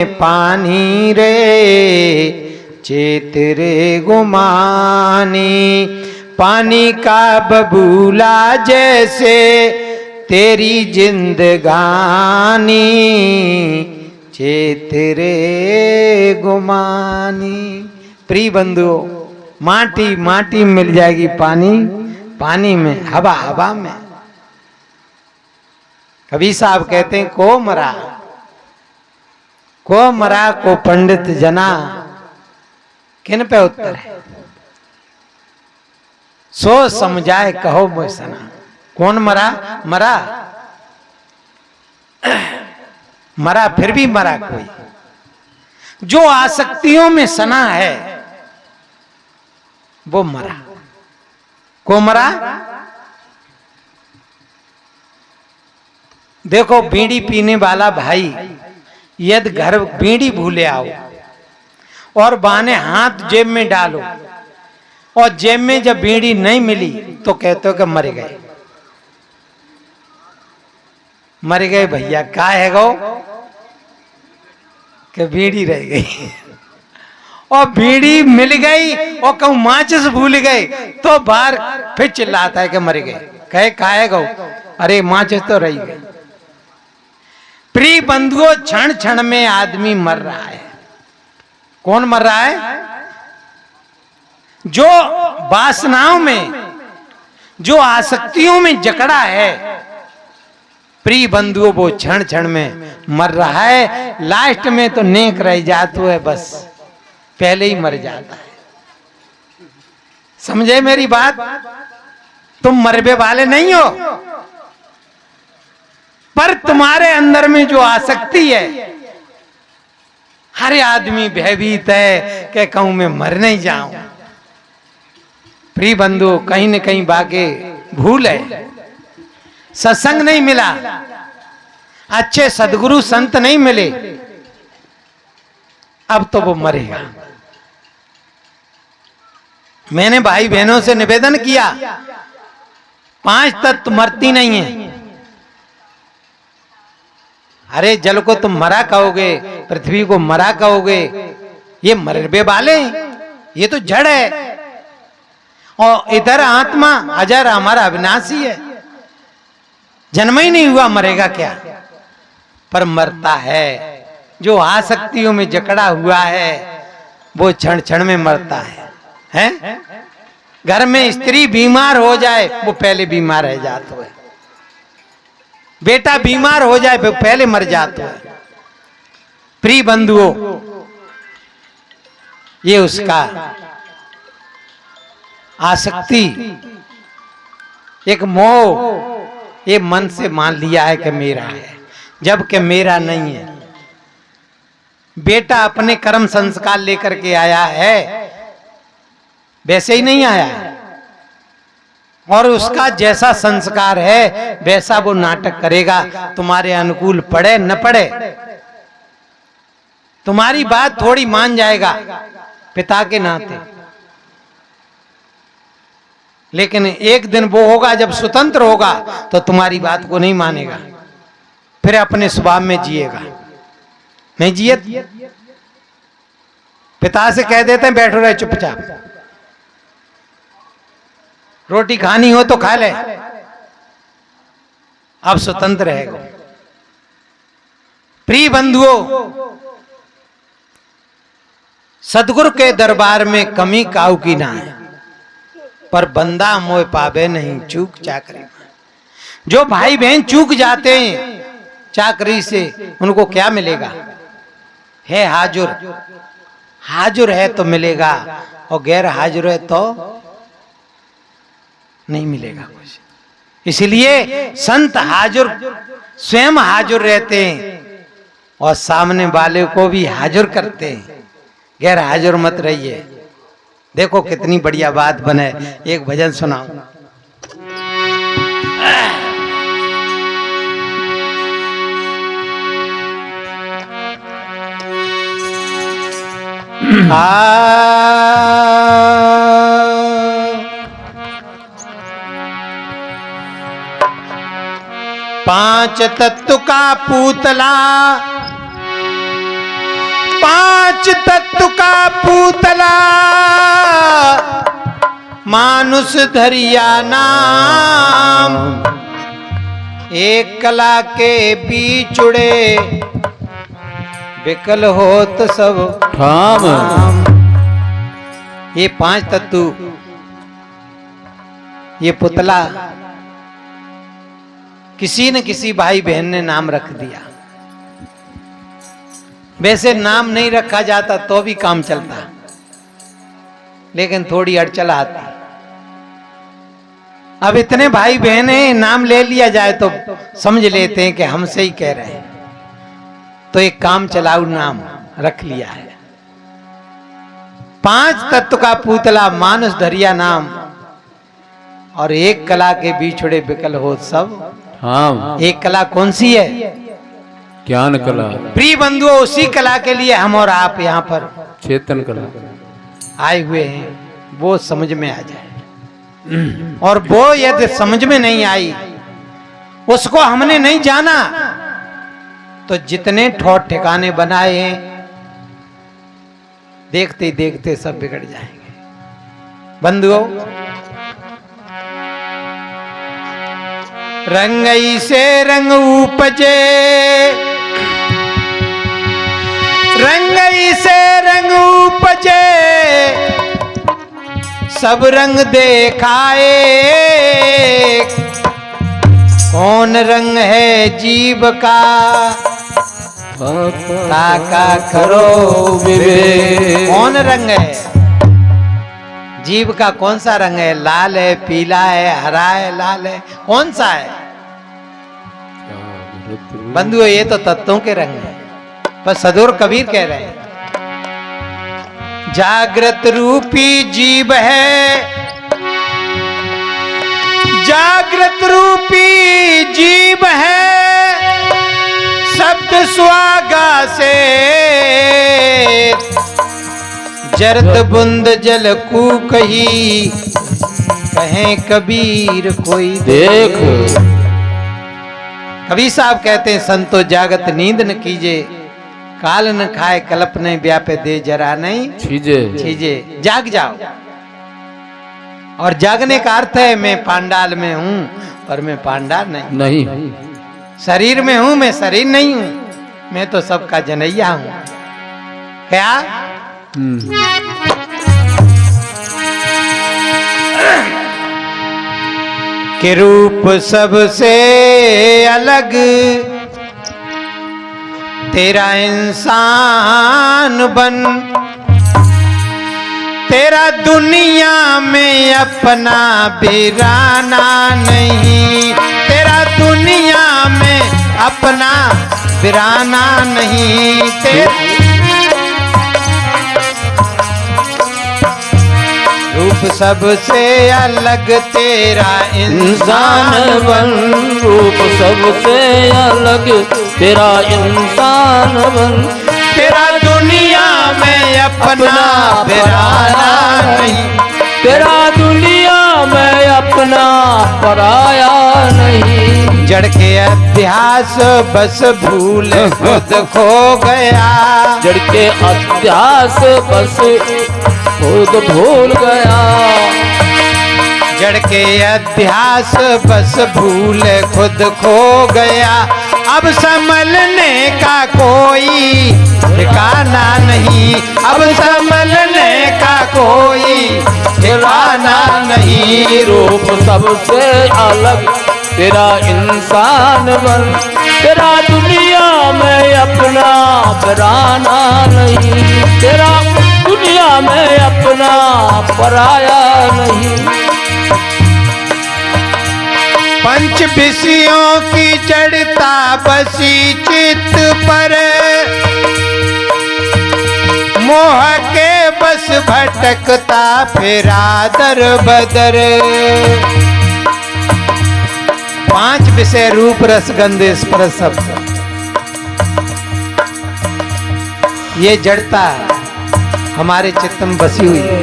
पानी रे चेत रे गुमानी, पानी का बबूला जैसे तेरी जिंदगानी, चेत रे गुमानी। प्रिय बंधुओं, माटी माटी मिल जाएगी, पानी पानी में, हवा हवा में। कबीर साहब कहते हैं को मरा को पंडित जना, किन पे उत्तर है? सो समझाए कहो मोय सना। कौन मरा? मरा मरा फिर भी मरा कोई, जो आसक्तियों में सना है वो मरा। को मरा? देखो, बीड़ी पीने वाला भाई यदि घर बीड़ी भूले आओ और बाने हाथ जेब में डालो और जेब में जब बीड़ी नहीं मिली तो कहते हो कि मर गए, मर गए भैया। क्या है गो कि बीड़ी रह गई और बीड़ी मिल गई और कहूं माचिस भूल गए तो बाहर फिर चिल्लाता है कि मर गए। कहे का है गो, अरे माचिस तो रही गई। प्रिय बंधुओं, क्षण क्षण में आदमी मर रहा है। कौन मर रहा है? जो वासनाओं में, जो आसक्तियों में जकड़ा है, प्रिय बंधुओं वो क्षण क्षण में मर रहा है। लास्ट में तो नेक रह जाता है, बस पहले ही मर जाता है। समझे मेरी बात? तुम मरबे वाले नहीं हो, पर तुम्हारे अंदर में जो आसक्ति है, हर आदमी भयभीत है कि कहूं मैं मर नहीं जाऊं। प्रिय बंधु, कहीं न कहीं बाके भूल है, सत्संग नहीं मिला, अच्छे सदगुरु संत नहीं मिले, अब तो वो मरेगा। मैंने भाई बहनों से निवेदन किया, 5 तत्व मरती नहीं है। अरे जल को तुम मरा कहोगे, पृथ्वी को मरा कहोगे, ये मरबे वाले, ये तो जड़ है। और इधर आत्मा अजर हमारा अविनाशी है, जन्म ही नहीं हुआ, मरेगा क्या? पर मरता है। जो आसक्तियों में जकड़ा हुआ है वो क्षण क्षण में मरता है? घर में स्त्री बीमार हो जाए वो पहले बीमार रह जाता है, बेटा बीमार हो जाए वो पहले मर जाता है। प्रिय बंधुओं, ये उसका आसक्ति, एक मोह, ये मन से मान लिया है कि मेरा है, जबकि मेरा नहीं है। बेटा अपने कर्म संस्कार लेकर के आया है, वैसे ही नहीं आया है, और उसका जैसा संस्कार है वैसा वो नाटक करेगा। तुम्हारे अनुकूल पड़े न पड़े, तुम्हारी बात थोड़ी मान जाएगा पिता के नाते, लेकिन एक दिन वो होगा जब स्वतंत्र होगा तो तुम्हारी बात को नहीं मानेगा, फिर अपने स्वभाव में जिएगा। नहीं जियत, पिता से कह देते हैं बैठो रहे चुपचाप, रोटी खानी हो तो खा ले, अब स्वतंत्र रहेगा। प्रिय बंधुओं, सदगुरु के दरबार में कमी काऊ की ना है, पर बंदा मोह पावे नहीं चूक चाकरी। जो भाई बहन चूक जाते हैं चाकरी से, उनको क्या मिलेगा? है हाजुर, हाजुर है तो मिलेगा, और गैर हाजुर है तो नहीं मिलेगा कुछ। इसलिए संत हाजुर, स्वयं हाजुर रहते हैं और सामने वाले को भी हाजुर करते हैं। गैर हाजुर मत रहिए। देखो कितनी बढ़िया बात बने। एक भजन सुनाओ। पांच तत्व का पूतला पांच तत्व का पूतला मानुष धरिया नाम, एक कला के बीचुड़े विकल होत सब ठाम। ये पांच तत्व, ये पुतला किसी न किसी भाई बहन ने नाम रख दिया। वैसे नाम नहीं रखा जाता तो भी काम चलता, लेकिन थोड़ी अड़चन आती। अब इतने भाई बहन हैं, नाम ले लिया जाए तो समझ लेते हैं कि हमसे ही कह रहे हैं, तो एक काम चलाऊ नाम रख लिया है। पांच तत्व का पूतला मानुष धरिया नाम, और एक कला के बीचुड़े विकल हो सब। हाँ, एक कला कौन सी है? ज्ञान कला। प्रिय बंधुओं, उसी कला के लिए हम और आप यहाँ पर चेतन कला आए हुए हैं, वो समझ में आ जाए। और वो यदि समझ में नहीं आई, उसको हमने नहीं जाना, तो जितने ठौर ठिकाने बनाए हैं देखते देखते सब बिगड़ जाएंगे। बंधुओं, रंगई से रंग उपजे, रंगई से रंग उपजे, सब रंग देखाए, कौन रंग है जीव का, काका करो विवेक। कौन रंग है जीव का? कौन सा रंग है? लाल है, पीला है, हरा है, लाल है, कौन सा है? बंधुओं, ये तो तत्वों के रंग है। पर सदुर कबीर कह रहे हैं, जागृत रूपी जीव है, जागृत रूपी जीव है, शब्द सुहागा से जरत बुंद जल कू कही, कहें कबीर कोई देख। कबीर साहब कहते हैं, संतो जागत नींद न कीजे, काल न खाए कल्प नहीं व्यापे दे, जरा नहीं छीजे। जाग जाओ। और जागने का अर्थ है, मैं पांडाल में हूं पर मैं पांडाल नहीं। शरीर में हूं, मैं शरीर नहीं हूं, मैं तो सबका जनैया हूं। क्या? के रूप सबसे अलग तेरा इंसान बन, तेरा दुनिया में अपना बिराना नहीं, तेरा दुनिया में अपना बिराना नहीं। तेरा रूप सबसे अलग तेरा इंसान बन, रूप सबसे अलग तेरा इंसान बन, तेरा दुनिया में अपना बिराना नहीं, तेरा दुनिया में अपना पराया नहीं। जड़ के अध्यास बस भूल खुद खो गया, जड़ के अध्यास बस खुद भूल गया, जड़ के अध्यास बस भूल खुद खो गया। अब संभलने का कोई ठिकाना नहीं, अब संभलने का कोई ठिकाना नहीं। रूप सबसे अलग तेरा इंसान बन, तेरा दुनिया में अपना पराना नहीं, तेरा दुनिया में अपना पराया नहीं। पंच विषयों की जड़ता बसी चित्त पर, मोह के बस भटकता फिरा दर बदर। पांच विषय रूप रस गंध स्पर्श शब्द, ये जड़ता हमारे चित्त में बसी हुई है।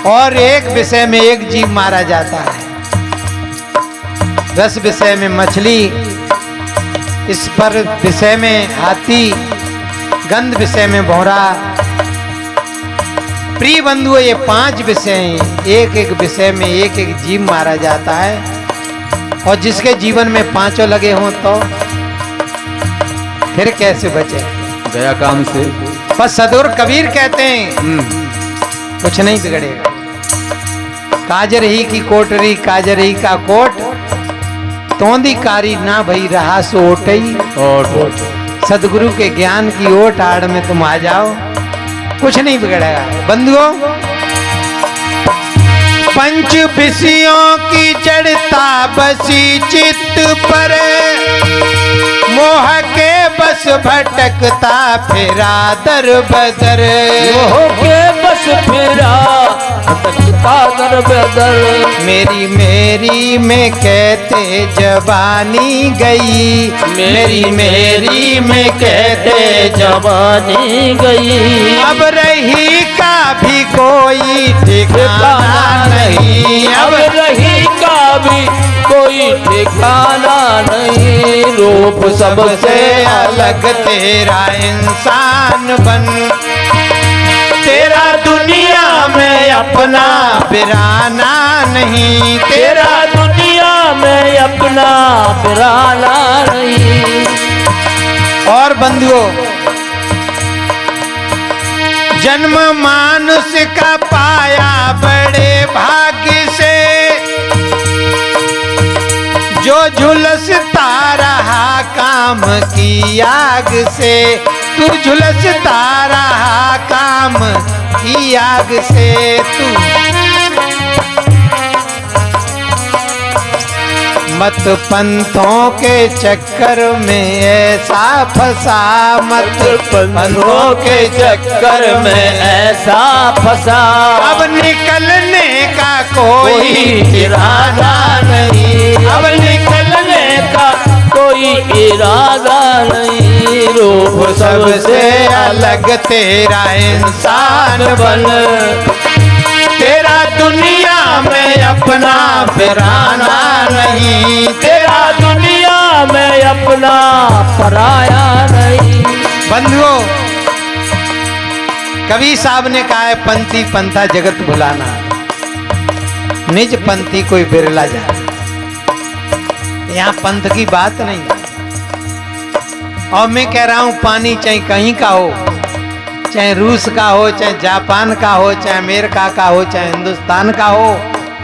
और एक विषय में एक जीव मारा जाता है, रस विषय में मछली, इस पर विषय में हाथी, गंध विषय में भौरा। प्रिय बंधुओं, ये 5 विषय हैं। एक एक विषय में एक एक जीव मारा जाता है, और जिसके जीवन में 5 लगे हों तो फिर कैसे बचे? गया काम से। पर सदगुरु कबीर कहते हैं कुछ नहीं बिगड़ेगा। काजर ही की कोटरी, काजर ही का कोट, तोंदी कारी ना भई रहा सो ओटई। और सदगुरु के ज्ञान की ओट आड़ में तुम आ जाओ, कुछ नहीं बिगड़ेगा। बंधुओं, 5 विषयों की जड़ता बसी चित्त पर, मोह के बस भटकता फिरा दर बदर। मोह के बस फिरा भटकता दर बदर। मेरी मेरी में कहते जवानी गई, मेरी मेरी में कहते जवानी गई। अब रही का भी कोई ठिकाना नहीं, अब रही का भी कोई ठिकाना नहीं। रूप सबसे अलग तेरा इंसान बन, तेरा दुनिया में अपना बिराना नहीं, तेरा दुनिया में अपना बिराना नहीं। और बंधुओं, जन्म मानुष का पाया बड़े भाग्य से, जो झुलसता रहा काम की आग से। तू झुलसता रहा काम की आग से। तू मत पंथों के चक्कर में ऐसा फंसा, मत पंथों के चक्कर में ऐसा फंसा। अब निकलने का कोई इरादा नहीं, अब निकलने का कोई इरादा नहीं। रूप सबसे अलग तेरा इंसान बन, तेरा दुनिया में अपना बिराना नहीं, तेरा दुनिया में अपना पराया नहीं। बंधुओं, कबीर साहब ने कहा है, पंथी पंथा जगत भुलाना, निज पंथी कोई बिरला जाए। यहाँ पंथ की बात नहीं। और मैं कह रहा हूं, पानी चाहे कहीं का हो, चाहे रूस का हो, चाहे जापान का हो, चाहे अमेरिका का हो, चाहे हिंदुस्तान का हो,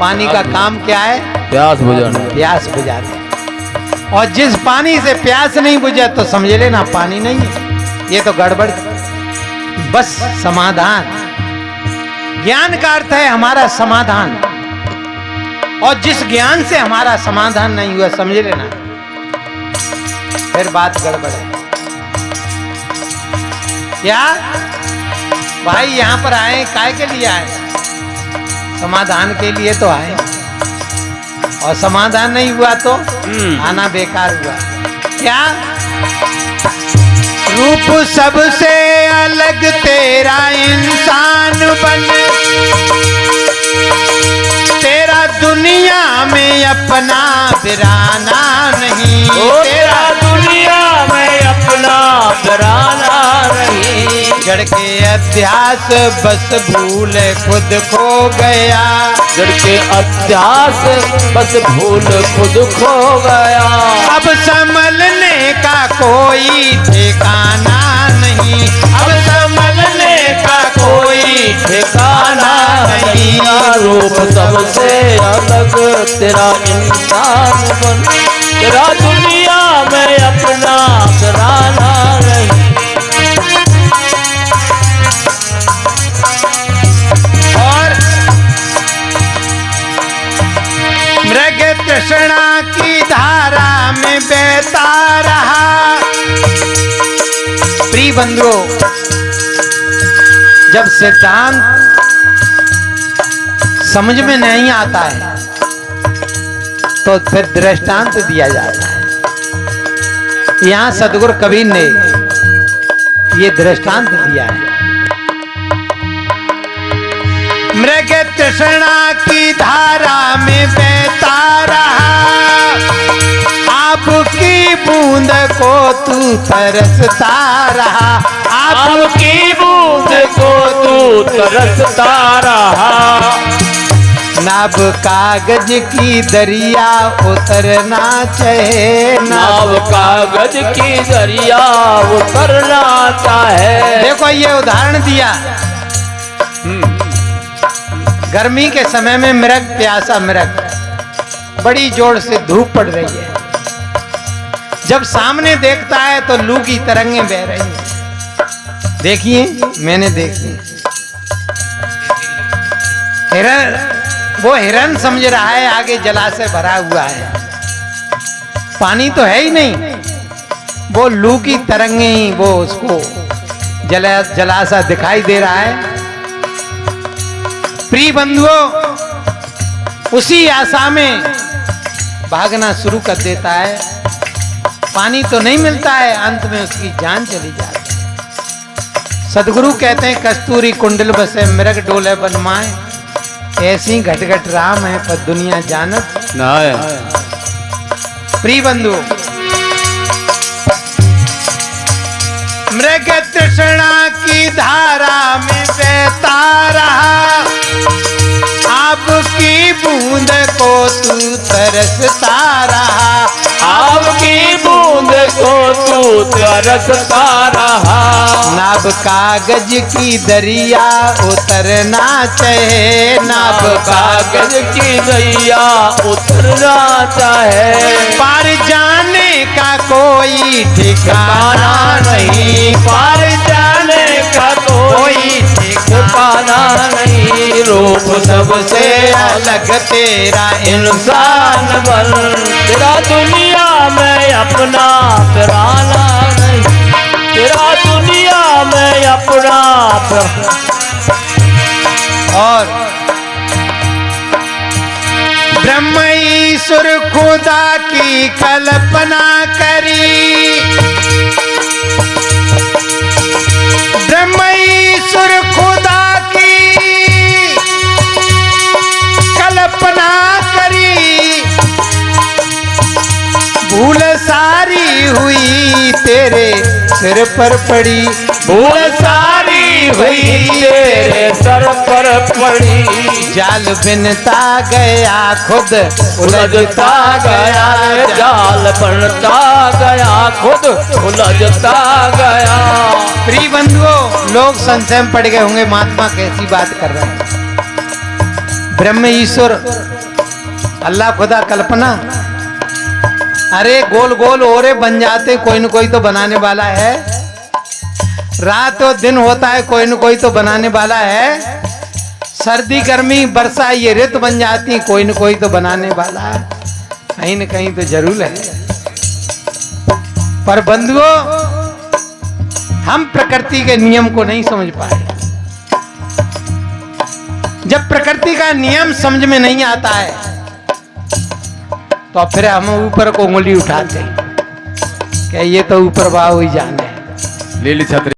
पानी का काम क्या है? प्यास बुझाना। प्यास बुझाना। और जिस पानी से प्यास नहीं बुझे तो समझ लेना पानी नहीं है, ये तो गड़बड़। बस समाधान, ज्ञान का अर्थ है हमारा समाधान, और जिस ज्ञान से हमारा समाधान नहीं हुआ समझ लेना फिर बात गड़बड़ है। क्या भाई यहां पर आए काय के लिए आए? समाधान के लिए तो आए, और समाधान नहीं हुआ तो आना बेकार हुआ। क्या रूप सबसे अलग तेरा इंसान बन, तेरा दुनिया में अपना बिराना नहीं, तेरा दुनिया में अपना बिराना नहीं। जड़ के अध्यास बस भूल खुद खो गया, जड़ के अध्यास बस भूल खुद खो गया। अब संभलने का कोई ठिकाना नहीं, अब संभलने का कोई ठिकाना नहीं। रूप सबसे अलग तेरा इंसान बन, तेरा दुनिया में अपना बिराना नहीं। और मृग तृष्णा की धारा में बहता रहा। प्रिय बंधुओं, जब सिद्धांत समझ में नहीं आता है तो फिर दृष्टांत दिया जाता है। यहां सदगुरु कबीर ने ये दृष्टांत दिया है। मृग तृष्णा की धारा में बहता रहा, आपकी बूंद को तू तरसता रहा, आप तरसता रहा। नाव कागज की दरिया उतरना चाहे, नाव कागज की दरिया उतरना चाहे। देखो ये उदाहरण दिया, गर्मी के समय में मृग, प्यासा मृग, बड़ी जोर से धूप पड़ रही है, जब सामने देखता है तो लू की तरंगें बह रही हैं। देखिए, मैंने देखी, हिरण, वो हिरण समझ रहा है आगे जलाशय भरा हुआ है, पानी तो है ही नहीं, वो लू की तरंगें ही वो उसको जलाशय दिखाई दे रहा है। प्रिय बंधुओं, उसी आशा में भागना शुरू कर देता है, पानी तो नहीं मिलता है, अंत में उसकी जान चली जाती है। सदगुरु कहते हैं, कस्तूरी कुंडल बसे मृग डोले बनमाए, ऐसी घट घट राम है पर दुनिया जानत ना। प्रिय बंधु, मृग तृष्णा की धारा में बहता रहा, आपकी बूंद को तू तरसता रहा, आपकी बूंद को तू तरसता रहा। नाव कागज की दरिया उतरना चाहे, नाव कागज की दरिया उतरना चाहे। पार जाने का कोई ठिकाना नहीं, पार जाने का कोई ठिकाना नहीं। रूप सबसे अलग तेरा इंसान बन, तेरा दुनिया में अपना पराना नहीं, तेरा दुनिया में अपना। और ब्रह्म ईश्वर खुदा की कल्पना करी, ब्रह्म ईश्वर खुदा की कल्पना करी, भूल सारी हुई तेरे सिर पर पड़ी, भूल सारी हुई तेरे सर पर पड़ी। जाल बिनता गया खुद उलझता गया, जाल बनता गया खुद उलझता गया। प्रिय बंधुओं, लोग संशय में पड़ गए होंगे, महात्मा कैसी बात कर रहे हैं। ब्रह्म ईश्वर अल्लाह खुदा कल्पना, अरे गोल गोल ओरे बन जाते, कोई न कोई तो बनाने वाला है। रात और दिन होता है, कोई न कोई तो बनाने वाला है। सर्दी गर्मी वर्षा ये ऋतु बन जाती, कोई न कोई तो बनाने वाला है, कहीं न कहीं तो जरूर है। पर बंधुओं, हम प्रकृति के नियम को नहीं समझ पाए। जब प्रकृति का नियम समझ में नहीं आता है तो फिर हम ऊपर को उंगली उठाते हैं कि ये तो ऊपर वाह ही जाने। लीली छतरी